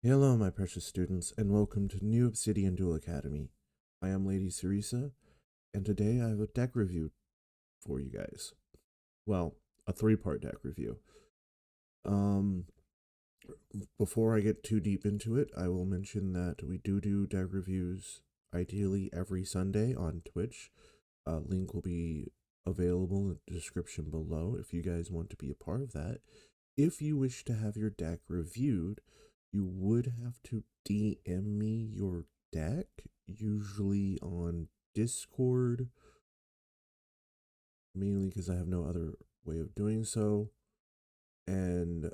Hello, my precious students, and welcome to New Obsidian Duel Academy. I am Lady Cerisa, and today I have a deck review for you guys. Well, a three-part deck review. Before I get too deep into it, I will mention that we do deck reviews ideally every Sunday on Twitch. Link will be available in the description below if you guys want to be a part of that. If you wish to have your deck reviewed, you would have to DM me your deck, usually on Discord, mainly because I have no other way of doing so. And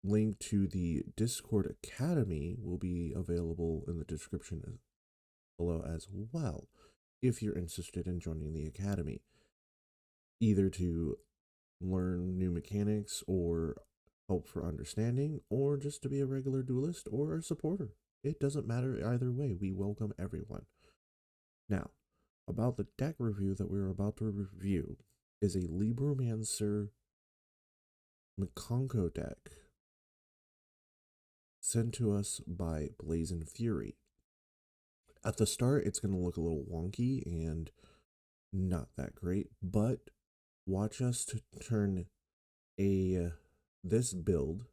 link to the Discord Academy will be available in the description below as well, if you're interested in joining the Academy, either to learn new mechanics or help for understanding, or just to be a regular duelist or a supporter. It doesn't matter either way. We welcome everyone. Now, about the deck review that we're about to review is a Libromancer Mikanko deck sent to us by Blazing Fury. At the start, it's going to look a little wonky and not that great, but watch us to turn this build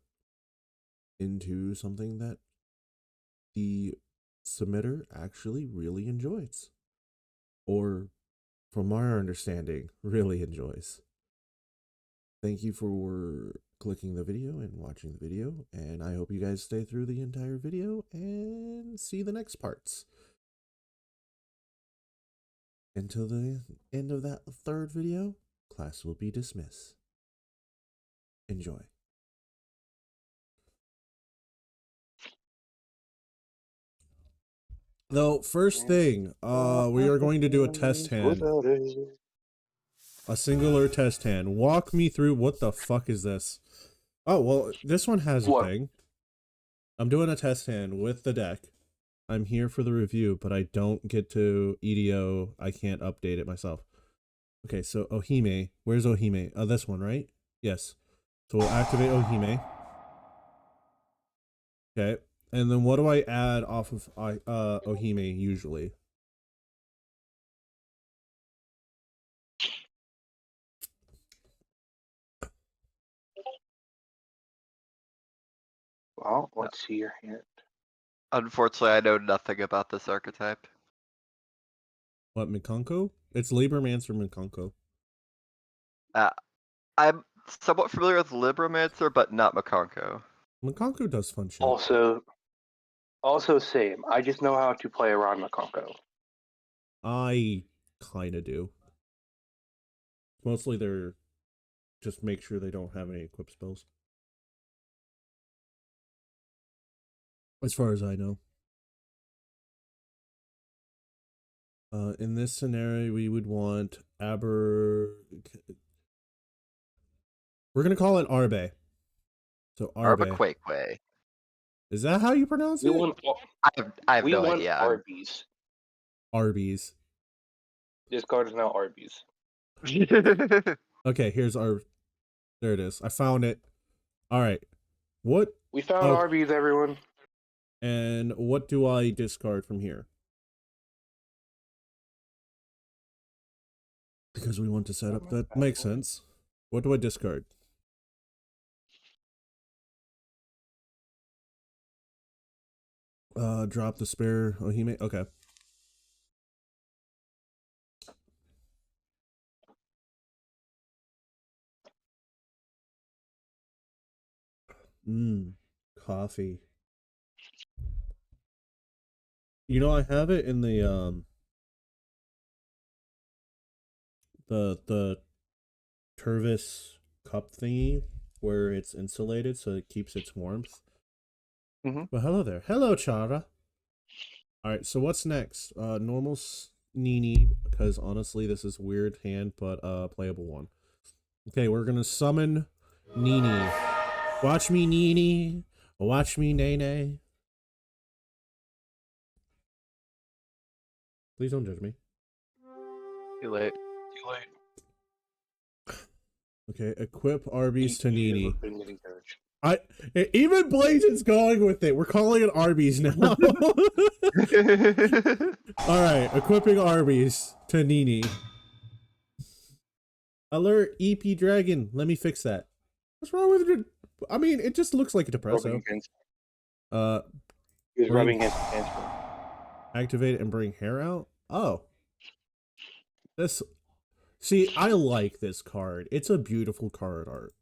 into something that the submitter actually really enjoys, or from our understanding, really enjoys. Thank you for clicking the video and watching the video, and I hope you guys stay through the entire video and see the next parts. Until the end of that third video, class will be dismissed. Enjoy. Though, first thing, we are going to do a test hand. A singular test hand. Walk me through, what the fuck is this? Oh, well, this one has a thing. I'm doing a test hand with the deck. I'm here for the review, but I don't get to EDO. I can't update it myself. Okay, so Ohime. Where's Ohime? This one, right? Yes. So we'll activate Ohime. Okay. And then what do I add off of Ohime usually? Well, let's see your hand. Unfortunately, I know nothing about this archetype. What, Mikanko? It's Libromancer Mikanko. I'm somewhat familiar with Libromancer, but not Mikanko. Mikanko does fun shit. Also same. I just know how to play around Mikanko. I kind of do. Mostly they're just make sure they don't have any equip spells. As far as I know. In this scenario, we would want We're gonna call it Arbe. So Arbe. Arbaquake. Is that how you pronounce it? I have no idea. Arby's. Arby's. This card is now Arby's. Okay, here's our. There it is. I found it. All right. What? We found Arby's, everyone. And what do I discard from here? Because we want to set up that makes sense. What do I discard? Drop the spare Ohime. Okay. Coffee. You know, I have it in the Tervis cup thingy where it's insulated so it keeps its warmth. Well, hello there. Hello, Chara. Alright, so what's next? Normal Nini, because honestly this is weird hand, but playable one. Okay, we're gonna summon Nini. Watch me, Nini. Watch me, Nene. Please don't judge me. Too late. Too late. Okay, equip Arby's to Nini. Even Blazon's going with it. We're calling it Arby's now. All right, equipping Arby's to Nini. Alert EP Dragon. Let me fix that. What's wrong with it? I mean, it just looks like a depresso. He was rubbing his hands. Activate it and bring hair out. Oh, this. See, I like this card. It's a beautiful card art.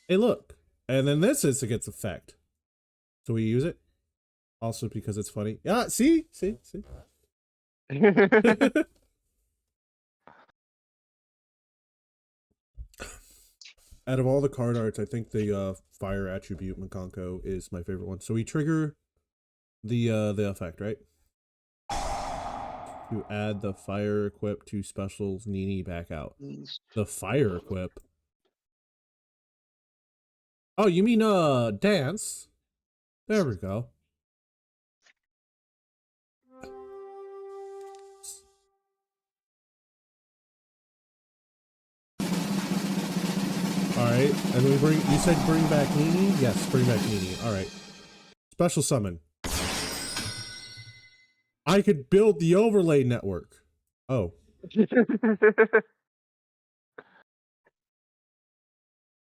Hey, look. And then this is gets effect. So we use it. Also because it's funny. Yeah, see? Out of all the card arts, I think the fire attribute Mikanko is my favorite one. So we trigger the effect, right? To add the fire equip to specials Nini back out. The fire equip. Oh, you mean dance? There we go. Alright, and then you said bring back Nini? Yes, bring back Nini. Alright. Special summon. I could build the overlay network. Oh.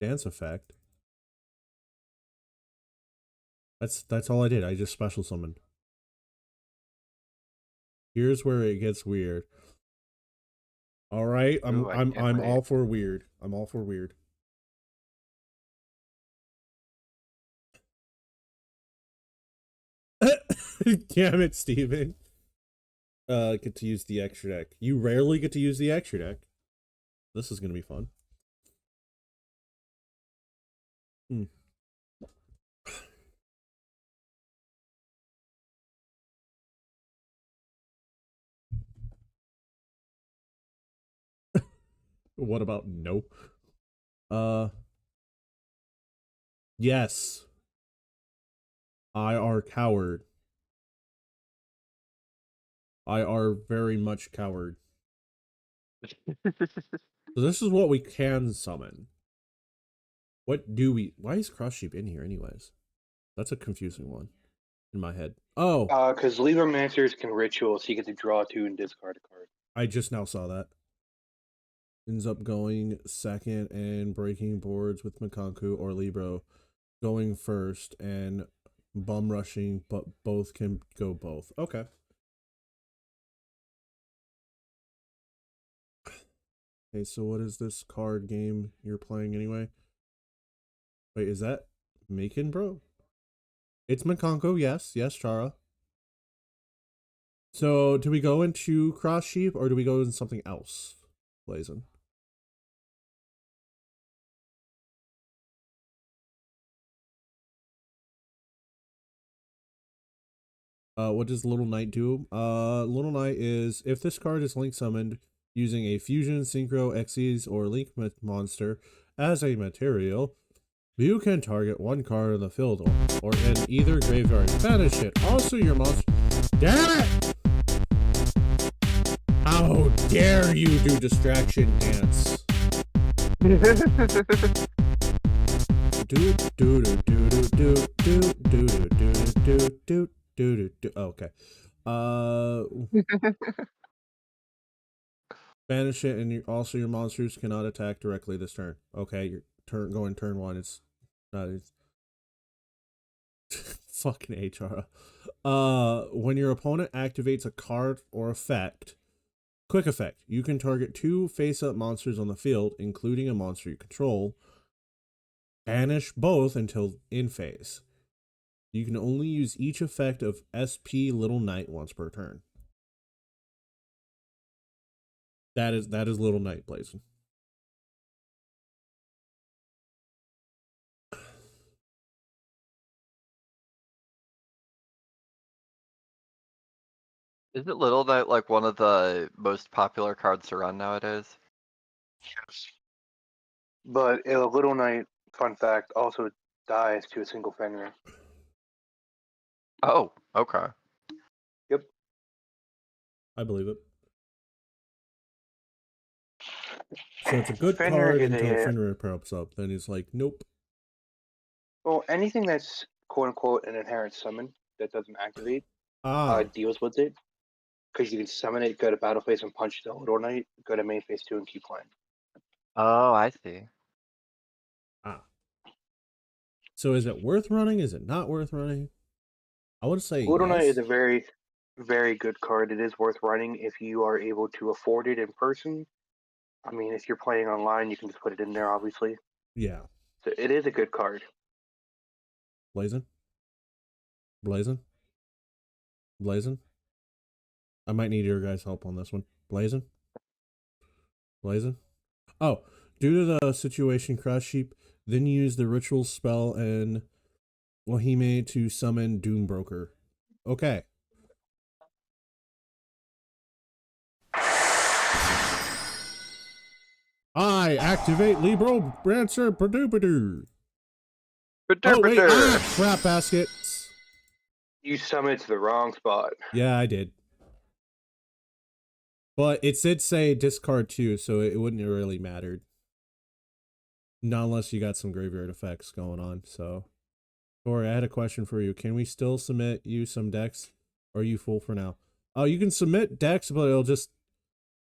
Dance effect. That's all I did. I just special summoned. Here's where it gets weird. All right, I'm all for weird. I'm all for weird. Damn it, Steven. Get to use the extra deck. You rarely get to use the extra deck. This is gonna be fun. What about no? Yes. I are coward. I are very much coward. So this is what we can summon. What do we... Why is Cross Sheep in here anyways? That's a confusing one in my head. Oh! Because Libromancers can ritual, so you get to draw 2 and discard a card. I just now saw that. Ends up going second and breaking boards with Mikanko or Libro. Going first and bum rushing, but both can go both. Okay. Okay, so what is this card game you're playing anyway? Wait, is that Macon, bro? It's Mikanko, yes, Chara. So, do we go into Cross Sheep or do we go into something else, Blazon? What does Little Knight do? Little Knight is, if this card is link summoned using a Fusion, Synchro, Xyz, or Link monster as a material, you can target one card in the field or in either graveyard. Banish it. Also, your monster... Damn it! How dare you do distraction dance? Okay. Banish it, and also your monsters cannot attack directly this turn. Okay, your turn 1. It's not. It's fucking HR. When your opponent activates a card or effect, quick effect, you can target 2 face-up monsters on the field, including a monster you control. Banish both until in phase. You can only use each effect of SP Little Knight once per turn. That is Little Knight, Blazon. Isn't Little Knight like one of the most popular cards to run nowadays? Yes. But a Little Knight, fun fact, also dies to a single Fenrir. Oh, okay. Yep. I believe it. So it's a good Fenrir card is until a Fenrir pops up. Then he's like, nope. well, anything that's quote unquote an inherent summon that doesn't activate Ah, deals with it. Because you can summon it, go to battle phase and punch the Little Knight, go to main phase 2 and keep playing. Oh, I see. ah. So is it worth running? Is it not worth running? I would say Little Knight is yes. a very, very good card. It is worth running if you are able to afford it in person. I mean, if you're playing online, you can just put it in there, obviously. Yeah. So it is a good card. Blazing? Blazing? Blazing? I might need your guys' help on this one. Blazing? Blazing? Oh, due to the situation, Crash Sheep then used the ritual spell and Wahime to summon Doombroker. Okay. I activate Libromancer Mikanko. Oh, wait. Ah, crap baskets. You summon it to the wrong spot. Yeah, I did. But it did say discard 2, so it wouldn't have really mattered. Not unless you got some graveyard effects going on, so. Tori, I had a question for you. Can we still submit you some decks? Or are you full for now? Oh, you can submit decks, but it'll just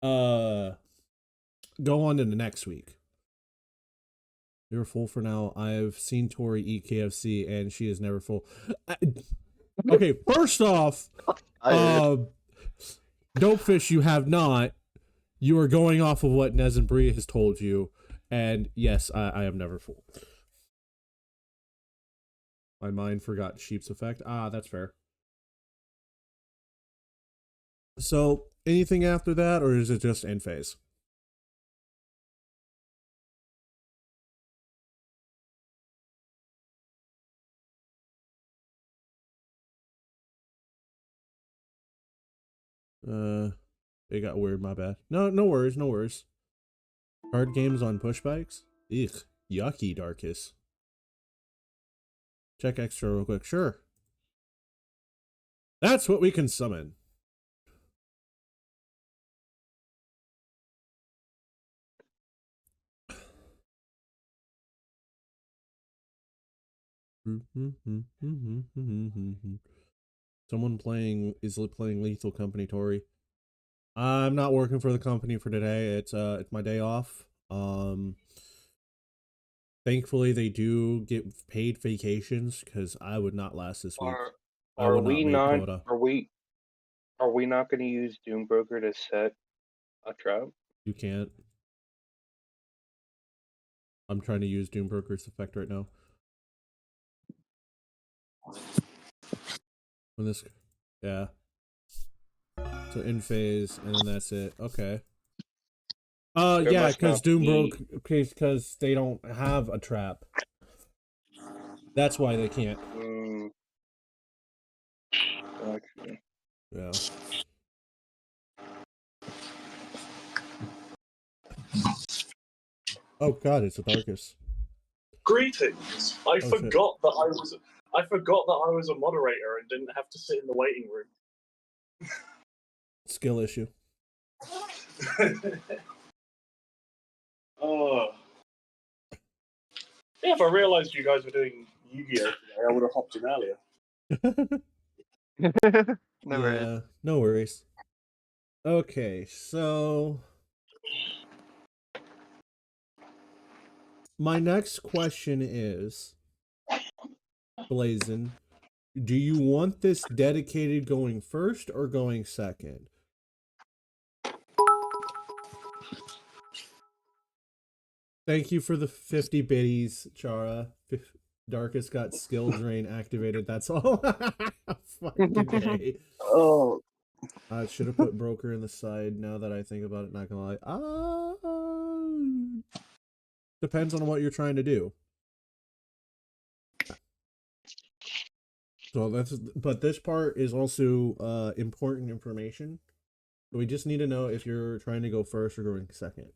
go on to the next week. You're full for now. I've seen Tori eat KFC and she is never full. Okay, first off, Dopefish, you have not. You are going off of what Nez and Bria has told you. And yes, I am never full. My mind forgot Sheep's effect. Ah, that's fair. So, anything after that, or is it just end phase? It got weird, my bad. No worries, no worries. Card games on push bikes? Ugh, yucky, Darkus. Check extra real quick. Sure. That's what we can summon. Someone is playing Lethal Company, Tori. I'm not working for the company for today. It's my day off. Thankfully they do get paid vacations because I would not last this week. I Are would we not make not? quota. Are we not going to use Doombroker to set a trap? You can't. I'm trying to use Doombroker's effect right now. When this, yeah. So in phase, and then that's it. Okay. Yeah, because because they don't have a trap. That's why they can't. Gotcha. Yeah. Oh God, it's the darkest. Greetings. I forgot that I was a moderator and didn't have to sit in the waiting room. Skill issue. Oh. Yeah, if I realised you guys were doing Yu-Gi-Oh today, I would have hopped in earlier. No worries. No worries. Okay, so my next question is, Blazin, do you want this dedicated going first or going second? Thank you for the 50 biddies, Chara. Darkest got skill drain activated. That's all. Fucking day. Oh. I should have put broker in the side. Now that I think about it, not gonna lie. Depends on what you're trying to do. So but this part is also important information. We just need to know if you're trying to go first or going second.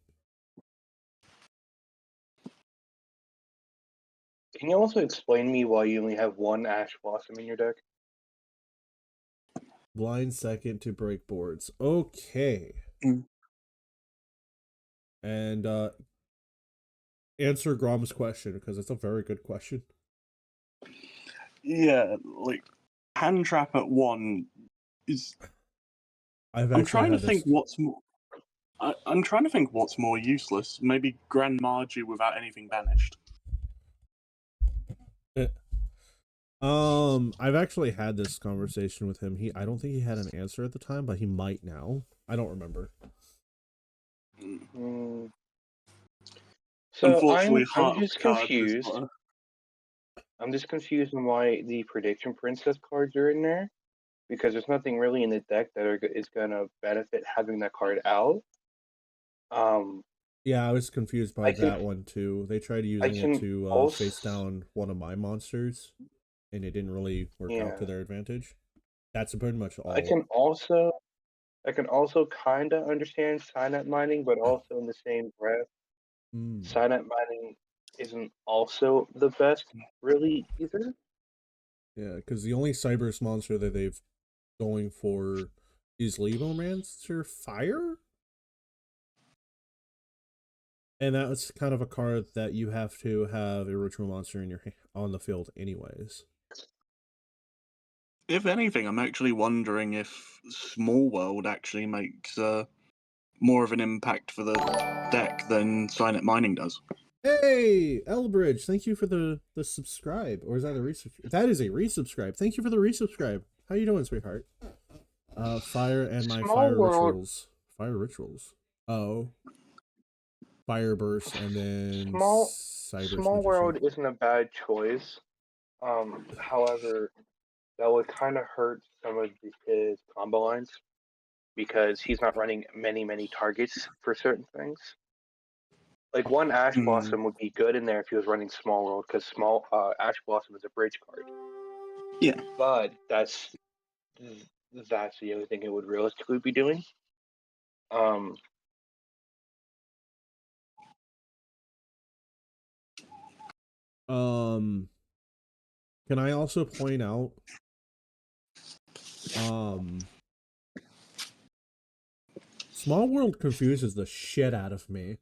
Can you also explain to me why you only have one Ash Blossom in your deck? Blind second to break boards. Okay. and answer Grom's question, because it's a very good question. Yeah, like hand trap at 1 is. I'm trying to think what's more. I'm trying to think what's more useless. Maybe Grand Margie without anything banished. I've actually had this conversation with him. I don't think he had an answer at the time, but he might now. I don't remember. So I'm just confused. I'm just confused on why the Prediction Princess cards are in there, because there's nothing really in the deck that is gonna benefit having that card out. Yeah, I was confused by that one too. They tried using it to face down one of my monsters, and it didn't really work out to their advantage. That's pretty much all. I can also kind of understand Signet mining, but also in the same breath, Signet mining isn't also the best, really, either. Yeah, because the only Cyberse monster that they've going for is Libromancer Fire? And that's kind of a card that you have to have a ritual monster in your on the field anyways. If anything, I'm actually wondering if Small World actually makes more of an impact for the deck than Signet Mining does. Hey, Elbridge, thank you for the subscribe. Or is that a resubscribe? That is a resubscribe. Thank you for the resubscribe. How you doing, sweetheart? Fire and my fire rituals. Fire rituals. Oh. Fire burst and then Small World isn't a bad choice. However, that would kind of hurt some of his combo lines, because he's not running many targets for certain things. Like one Ash Blossom would be good in there if he was running Small World, because Ash Blossom is a bridge card. Yeah. But that's the only thing it would realistically be doing. Can I also point out Small World confuses the shit out of me.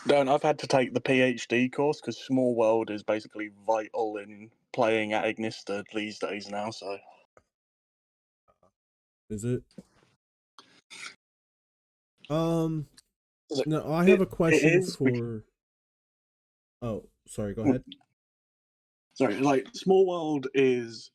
I've had to take the PhD course because Small World is basically vital in playing at Ignista these days now, so. Is it? No, I have a question for... Oh, sorry, go ahead. Sorry, like, Small World is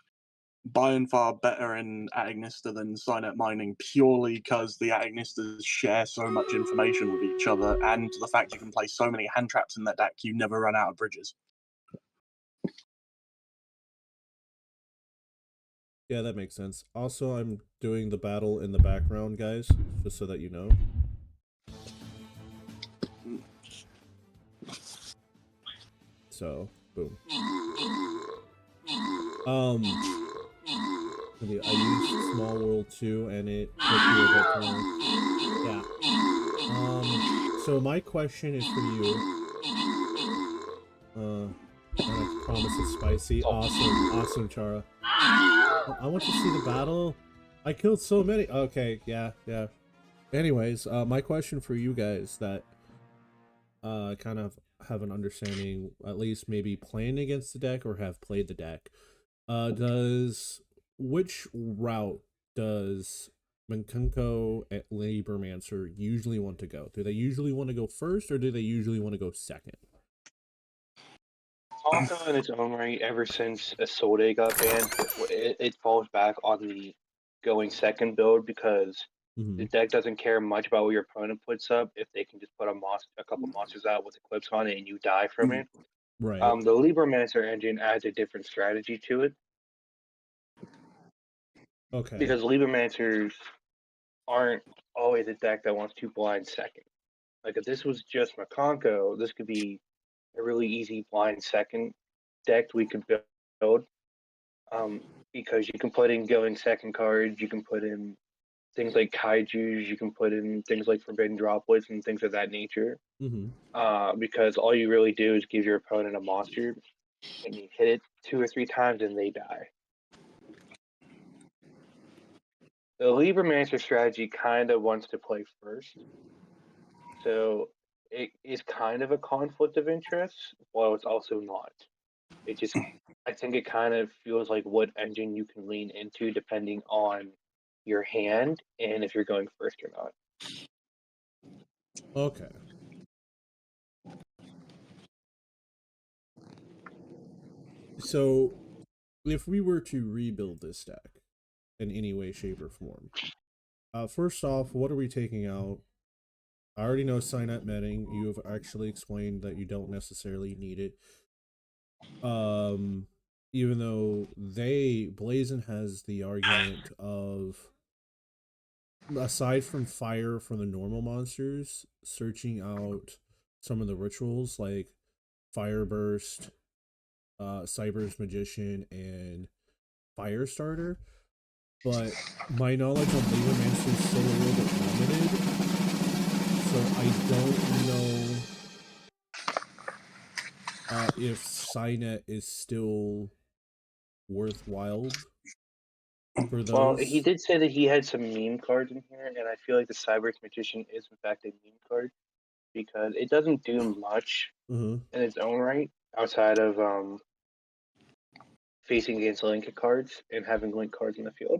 by and far better at Ignista than Signet Mining, purely because the Ignistas share so much information with each other, and the fact you can play so many hand traps in that deck, you never run out of bridges. Yeah, that makes sense. Also, I'm doing the battle in the background, guys, just so that you know. So, boom. I used Small World too, and it took me a bit more. Yeah. So my question is for you. And I promise it's spicy. Awesome, Chara. I want to see the battle. I killed so many. Okay, yeah. Anyways, my question for you guys that kind of have an understanding, at least maybe playing against the deck or have played the deck. Which route does Mikanko at Libromancer usually want to go? Do they usually want to go first, or do they usually want to go second? Also, in its own right, ever since Isolde got banned, it falls back on the going second build, because the deck doesn't care much about what your opponent puts up if they can just put a couple monsters out with Eclipse on it and you die from it. Right. The Libromancer engine adds a different strategy to it. Okay. Because Libromancers aren't always a deck that wants to blind second. Like, if this was just Mikanko, this could be a really easy blind second deck we could build. Because you can put in going second cards, you can put in things like kaijus, you can put in things like forbidden droplets and things of that nature. Because all you really do is give your opponent a monster, and you hit it 2 or 3 times and they die. The Libromancer strategy kind of wants to play first. So it is kind of a conflict of interest, while it's also not. It just, I think it kind of feels like what engine you can lean into depending on your hand and if you're going first or not. Okay. So, if we were to rebuild this deck in any way, shape, or form, first off, what are we taking out? I already know Signet Metting. You have actually explained that you don't necessarily need it. Even though Blazin has the argument of, aside from fire from the normal monsters, searching out some of the rituals like Fire Burst, Cyber's Magician, and Firestarter. But my knowledge on Libromancer is still a little bit limited, so I don't know if Signet is still worthwhile for those. Well, he did say that he had some meme cards in here, and I feel like the Cyber's Magician is in fact a meme card because it doesn't do much in its own right outside of facing against link cards and having link cards in the field.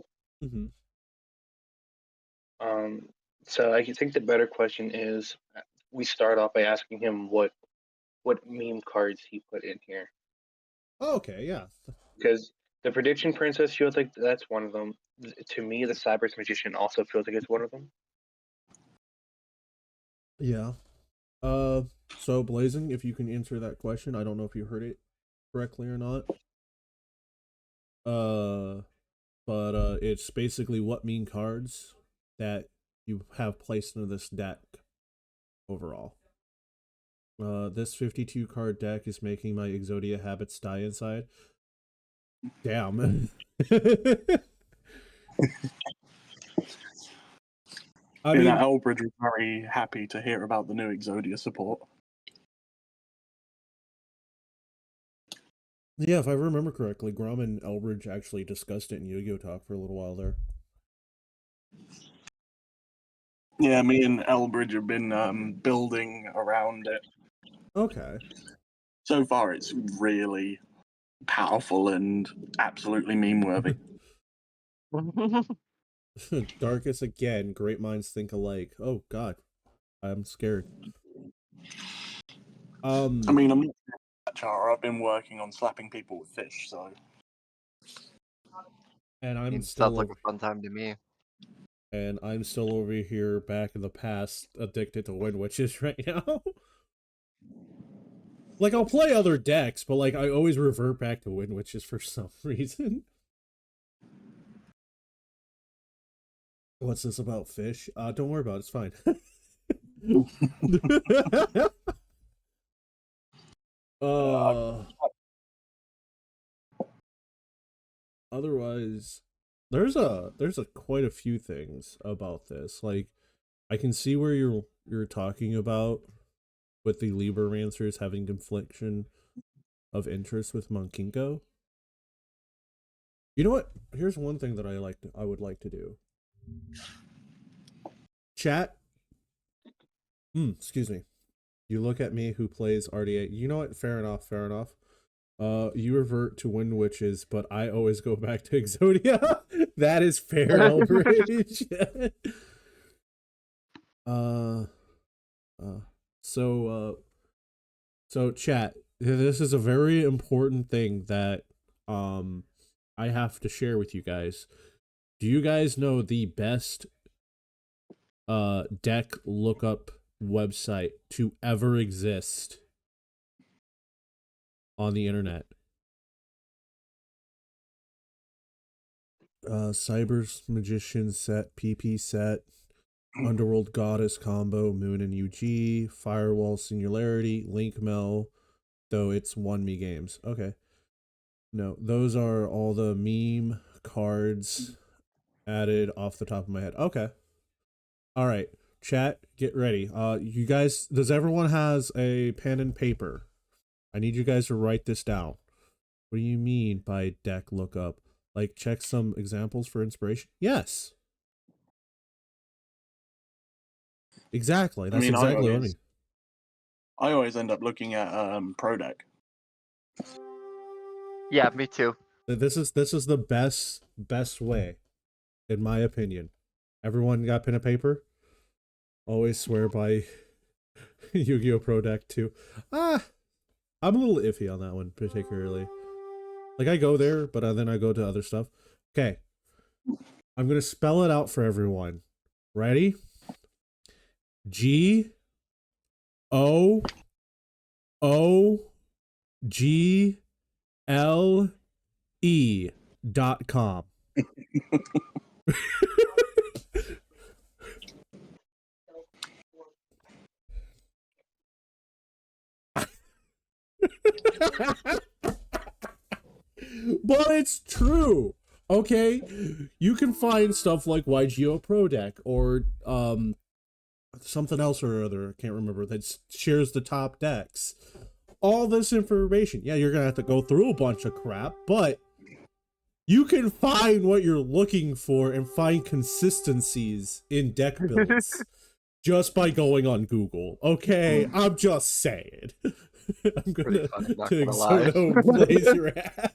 So I think the better question is we start off by asking him what meme cards he put in here. Oh, okay, yeah. Because the Prediction Princess feels like that's one of them. To me, the Cyber's Magician also feels like it's one of them. Yeah. So Blazing, if you can answer that question, I don't know if you heard it correctly or not. But it's basically what meme cards that you have placed into this deck overall. This 52 card deck is making my Exodia habits die inside. Damn. I mean, Elbridge was very happy to hear about the new Exodia support. Yeah, if I remember correctly, Grom and Elbridge actually discussed it in Yu-Gi-Oh! Talk for a little while there. Yeah, me and Elbridge have been building around it. Okay. So far, it's really powerful and absolutely meme-worthy. Darkest again. Great minds think alike. Oh God, I'm scared. I mean, I'm not that Chara. I've been working on slapping people with fish, so. And I'm sounds like a fun time to me. And I'm still over here back in the past, addicted to Wind Witches right now. Like, I'll play other decks, but like I always revert back to Wind Witches for some reason. What's this about fish? Don't worry about it, it's fine. Otherwise, there's quite a few things about this. Like, I can see where you're talking about with the Libromancers having confliction of interest with Mikanko. You know what? Here's one thing that I would like to do. Chat. Excuse me. You look at me who plays RDA. You know what? Fair enough. You revert to Wind Witches, but I always go back to Exodia. That is fair, Elbridge. So chat, this is a very important thing that I have to share with you guys. Do you guys know the best deck lookup website to ever exist on the internet? Cyber's Magician set, PP set, Underworld Goddess combo, Moon and UG, Firewall Singularity, Link Mel, though it's 1 games. Okay. No, those are all the meme cards added off the top of my head. Okay. All right. Chat, get ready. You guys, does everyone has a pen and paper? I need you guys to write this down. What do you mean by deck lookup? Like, check some examples for inspiration? Yes. Exactly. That's mean, exactly what I mean. I always end up looking at Pro Deck. Yeah, me too. This is the best way, in my opinion. Everyone got pen and paper? Always swear by Yu-Gi-Oh! Pro Deck too. I'm a little iffy on that one particularly. Like I go there, but then I go to other stuff. Okay. I'm gonna spell it out for everyone. Ready? G O O G L E.com. But it's true. Okay, you can find stuff like YGO Pro Deck or something else or other. I can't remember that shares the top decks. All this information. Yeah, you're gonna have to go through a bunch of crap, but you can find what you're looking for and find consistencies in deck builds just by going on Google. Okay, I'm just saying. I'm gonna Funny, not to gonna lie. Exodo blaze your ass.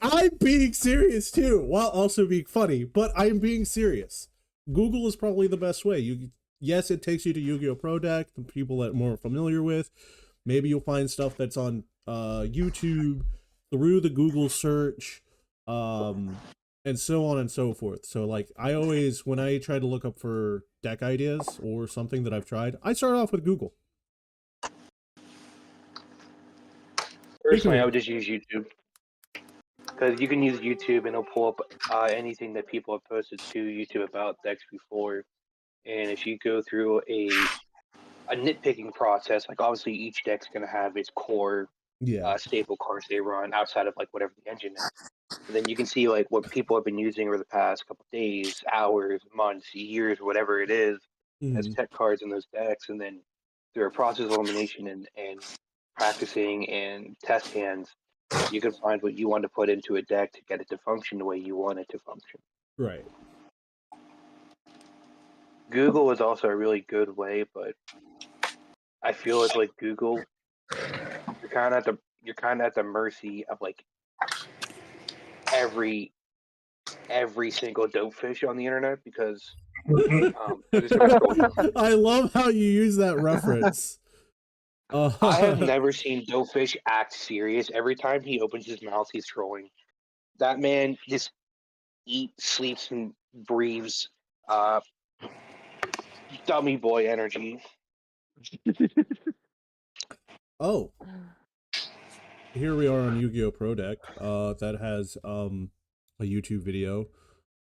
I'm being serious too, while also being funny, but I'm being serious. Google is probably the best way. Yes, it takes you to Yu-Gi-Oh! Pro Deck, the people that more familiar with. Maybe you'll find stuff that's on YouTube through the Google search, and so on and so forth. So like I always, when I try to look up for deck ideas or something that I've tried, I start off with Google. Personally, I would just use YouTube. Because you can use YouTube and it'll pull up anything that people have posted to YouTube about decks before. And if you go through a nitpicking process, like obviously each deck's going to have its core staple cards they run outside of like whatever the engine is. And then you can see like what people have been using over the past couple of days, hours, months, years, whatever it is, as tech cards in those decks. And then through a process of elimination and practicing and test hands, you can find what you want to put into a deck to get it to function the way you want it to function. Right. Google is also a really good way, but I feel it's like Google, you're kind of at the mercy of like every single dope fish on the internet because I love how you use that reference. I have never seen Dopefish act serious. Every time he opens his mouth, he's trolling. That man just eats, sleeps, and breathes dummy boy energy. Oh. Here we are on Yu-Gi-Oh! Pro Deck. That has a YouTube video.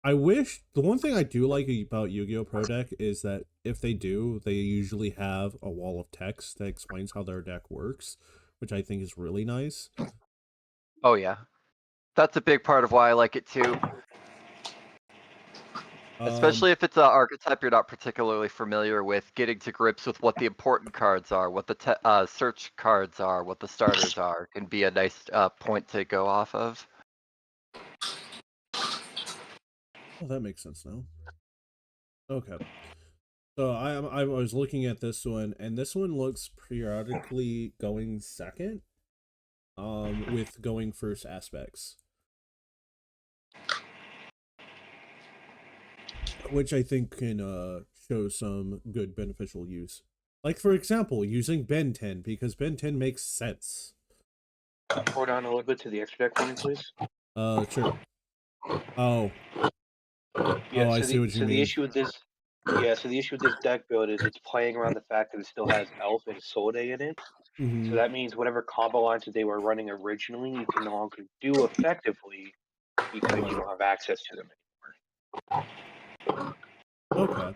I wish the one thing I do like about Yu-Gi-Oh! Pro Deck is that if they do, they usually have a wall of text that explains how their deck works, which I think is really nice. Oh yeah, that's a big part of why I like it too. Especially if it's an archetype you're not particularly familiar with, getting to grips with what the important cards are, what the search cards are, what the starters are, can be a nice point to go off of. Oh, that makes sense now. Okay. So I was looking at this one, and this one looks periodically going second, with going first aspects, which I think can show some good beneficial use. Like for example, using Ben 10 because Ben 10 makes sense. Hold on a little bit to the extra deck for me, please. Sure. Oh. Yeah, I see what you mean. the issue with this deck build is it's playing around the fact that it still has Elf and Solde in it. Mm-hmm. So that means whatever combo lines that they were running originally, you can no longer do effectively because you don't have access to them anymore. Okay.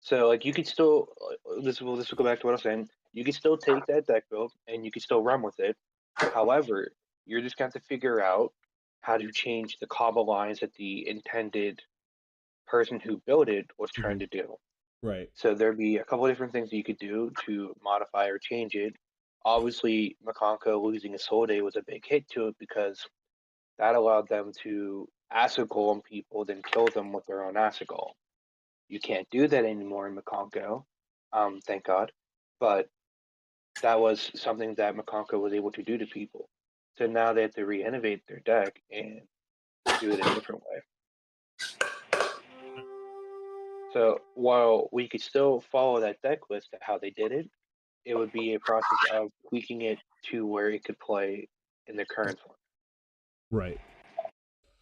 So like you could still this will go back to what I was saying. You could still take that deck build and you could still run with it. However, you're just going to figure out how to change the combo lines that the intended person who built it was trying to do. Right. So there'd be a couple of different things that you could do to modify or change it. obviously Mikanko losing a Soul Day was a big hit to it because that allowed them to acid golem people, then kill them with their own acid golem. You can't do that anymore in Mikanko, thank God. But that was something that Mikanko was able to do to people. So now they have to re-innovate their deck and do it a different way. So while we could still follow that deck list of how they did it, it would be a process of tweaking it to where it could play in the current form. Right.